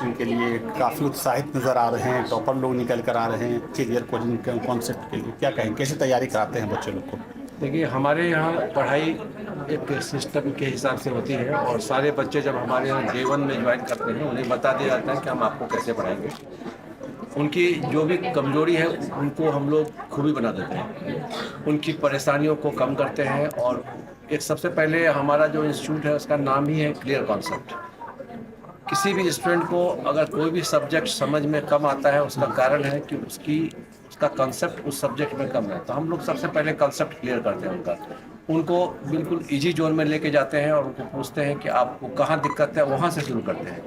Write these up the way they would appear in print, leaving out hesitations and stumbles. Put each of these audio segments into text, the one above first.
Coaching के लिए काफ़ी उत्साहित नज़र आ रहे हैं, टॉपर लोग निकल कर आ रहे हैं कैरियर कोचिंग के कॉन्सेप्ट के लिए, क्या कहें, कैसे तैयारी कराते हैं बच्चे लोग को? देखिए, हमारे यहाँ पढ़ाई एक सिस्टम के हिसाब से होती है और सारे बच्चे जब हमारे यहाँ Day 1 में ज्वाइन करते हैं उन्हें बता दिया जाता है कि हम आपको कैसे पढ़ाएंगे। उनकी जो भी कमजोरी है उनको हम लोग खूबी बना देते हैं, उनकी परेशानियों को कम करते हैं। और एक सबसे पहले हमारा जो इंस्टीट्यूट है उसका नाम ही है क्लियर कॉन्सेप्ट। किसी भी स्टूडेंट को अगर कोई भी सब्जेक्ट समझ में कम आता है उसका कारण है कि उसका कंसेप्ट उस सब्जेक्ट में कम है। तो हम लोग सबसे पहले कंसेप्ट क्लियर करते हैं उनको बिल्कुल इजी जोन में लेके जाते हैं और उनको पूछते हैं कि आपको कहाँ दिक्कत है, वहाँ से शुरू करते हैं।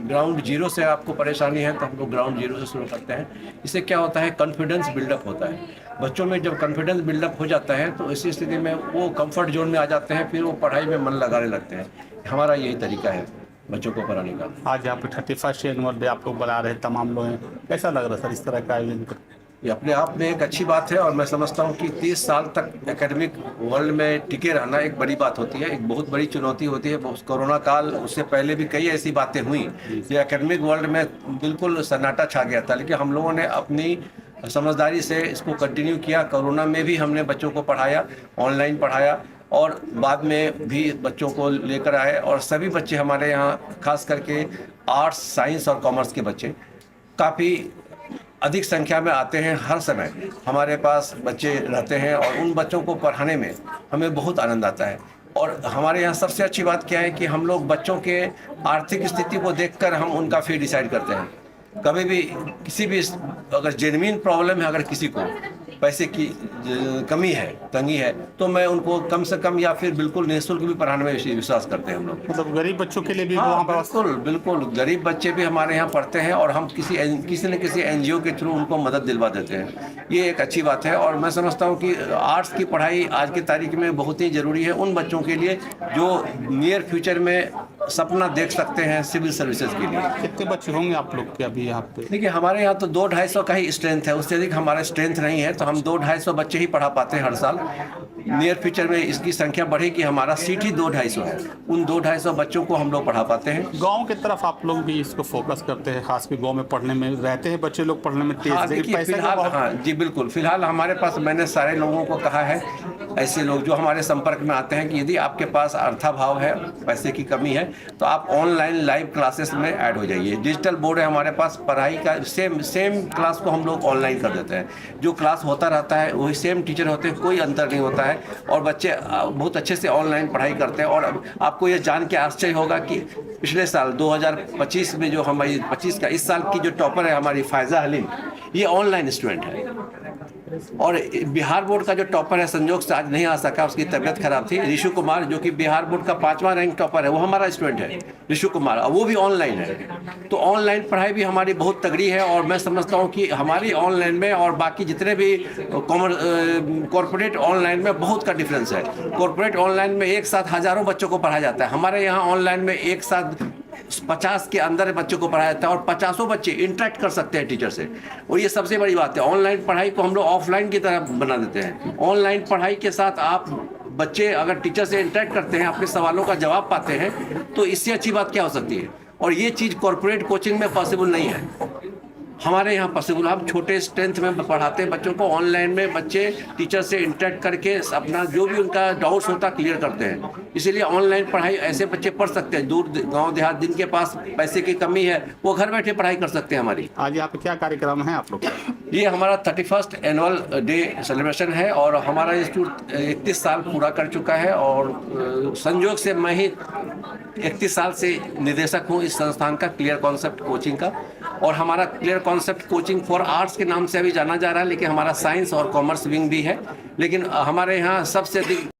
ग्राउंड जीरो से आपको परेशानी है तो हम लोग ग्राउंड जीरो से शुरू करते हैं। इससे क्या होता है, कॉन्फिडेंस बिल्डअप होता है बच्चों में। जब कॉन्फिडेंस बिल्डअप हो जाता है तो इसी स्थिति में वो कंफर्ट जोन में आ जाते हैं, फिर वो पढ़ाई में मन लगाने लगते हैं। हमारा यही तरीका है बच्चों को पढ़ाने का। आज यहाँ पे 31st एनुअल डे आप लोग बना रहे हैं, तमाम लोग हैं, कैसा लग रहा है सर इस तरह का आयोजन कर? ये अपने आप में एक अच्छी बात है और मैं समझता हूँ कि 30 साल तक एकेडमिक वर्ल्ड में टिके रहना एक बड़ी बात होती है, एक बहुत बड़ी चुनौती होती है। कोरोना काल, उससे पहले भी कई ऐसी बातें हुई कि एकेडमिक वर्ल्ड में बिल्कुल सन्नाटा छा गया था, लेकिन हम लोगों ने अपनी समझदारी से इसको कंटिन्यू किया। कोरोना में भी हमने बच्चों को पढ़ाया, ऑनलाइन पढ़ाया और बाद में भी बच्चों को लेकर आए। और सभी बच्चे हमारे यहाँ, खास करके आर्ट्स, साइंस और कॉमर्स के बच्चे काफ़ी अधिक संख्या में आते हैं। हर समय हमारे पास बच्चे रहते हैं और उन बच्चों को पढ़ाने में हमें बहुत आनंद आता है। और हमारे यहाँ सबसे अच्छी बात क्या है कि हम लोग बच्चों के आर्थिक स्थिति को देखकर हम उनका फी डिसाइड करते हैं। कभी भी किसी भी अगर जेन्युइन प्रॉब्लम है, अगर किसी को पैसे की कमी है, तंगी है, तो मैं उनको कम से कम या फिर बिल्कुल निःशुल्क भी पढ़ाने में विश्वास करते हैं हम लोग। मतलब गरीब बच्चों के लिए भी हाँ, वहाँ पर? बिल्कुल बिल्कुल, गरीब बच्चे भी हमारे यहाँ पढ़ते हैं और हम किसी न किसी NGO के थ्रू उनको मदद दिलवा देते हैं। ये एक अच्छी बात है और मैं समझता हूँ कि आर्ट्स की पढ़ाई आज की तारीख में बहुत ही ज़रूरी है उन बच्चों के लिए जो नियर फ्यूचर में सपना देख सकते हैं सिविल सर्विसेज के लिए। कितने बच्चे होंगे आप लोग के अभी यहाँ पे? देखिए, हमारे यहाँ तो 200-250 का ही स्ट्रेंथ है, उससे अधिक हमारा स्ट्रेंथ नहीं है। तो हम 200-250 बच्चे ही पढ़ा पाते हैं हर साल। नियर फ्यूचर में इसकी संख्या बढ़ेगी, हमारा सीट ही 200-250 है। उन 200-250 बच्चों को हम लोग पढ़ा पाते हैं। गांव की तरफ आप लोग भी इसको फोकस करते हैं, खास कर गांव में पढ़ने में रहते हैं बच्चे लोग, पढ़ने में तेज? हाँ, देखिए फिलहाल, हाँ जी बिल्कुल, फिलहाल हमारे पास, मैंने सारे लोगों को कहा है, ऐसे लोग जो हमारे संपर्क में आते हैं, कि यदि आपके पास अर्थाभाव है, पैसे की कमी है, तो आप ऑनलाइन लाइव क्लासेस में ऐड हो जाइए। डिजिटल बोर्ड है हमारे पास, पढ़ाई का सेम क्लास को हम लोग ऑनलाइन कर देते हैं। जो क्लास होता रहता है वही सेम टीचर होते हैं, कोई अंतर नहीं होता है और बच्चे बहुत अच्छे से ऑनलाइन पढ़ाई करते हैं। और आपको ये जान के आश्चर्य होगा कि पिछले साल 2025 में जो हमारी 25 का इस साल की जो टॉपर है हमारी फ़ायज़ा हलीम, ये ऑनलाइन स्टूडेंट है। और बिहार बोर्ड का जो टॉपर है, संजोग से आज नहीं आ सका, उसकी तबीयत खराब थी, ऋषु कुमार, जो कि बिहार बोर्ड का 5वां रैंक टॉपर है, वो हमारा स्टूडेंट है, ऋषु कुमार, वो भी ऑनलाइन है। तो ऑनलाइन पढ़ाई भी हमारी बहुत तगड़ी है और मैं समझता हूँ कि हमारी ऑनलाइन में और बाकी जितने भी कॉर्पोरेट ऑनलाइन में बहुत का डिफरेंस है। कॉर्पोरेट ऑनलाइन में एक साथ हज़ारों बच्चों को पढ़ाया जाता है, हमारे यहाँ ऑनलाइन में एक साथ 50 के अंदर बच्चों को पढ़ाया जाता है और 50 बच्चे इंटरेक्ट कर सकते हैं टीचर से। और ये सबसे बड़ी बात है, ऑनलाइन पढ़ाई को हम लोग ऑफलाइन की तरह बना देते हैं। ऑनलाइन पढ़ाई के साथ आप बच्चे अगर टीचर से इंटरेक्ट करते हैं, अपने सवालों का जवाब पाते हैं, तो इससे अच्छी बात क्या हो सकती है। और ये चीज़ कॉर्पोरेट कोचिंग में पॉसिबल नहीं है, हमारे यहाँ पॉसिबल। हम छोटे स्ट्रेंथ में पढ़ाते हैं बच्चों को, ऑनलाइन में बच्चे टीचर से इंटरेक्ट करके अपना जो भी उनका डाउट्स होता क्लियर करते हैं। इसीलिए ऑनलाइन पढ़ाई ऐसे बच्चे पढ़ सकते हैं, दूर गांव देहात जिनके पास पैसे की कमी है, वो घर बैठे पढ़ाई कर सकते हैं हमारी। आज यहाँ पे क्या कार्यक्रम है आप लोग? ये हमारा 31st एनुअल डे सेलिब्रेशन है और हमारा इंस्टीट्यूट 31 साल पूरा कर चुका है और संयोग से मैं ही 31 साल से निदेशक हूँ इस संस्थान का, क्लियर कॉन्सेप्ट कोचिंग का। और हमारा clear concept coaching for arts के नाम से अभी जाना जा रहा है, लेकिन हमारा साइंस और कॉमर्स विंग भी है। लेकिन हमारे यहाँ सबसे अधिक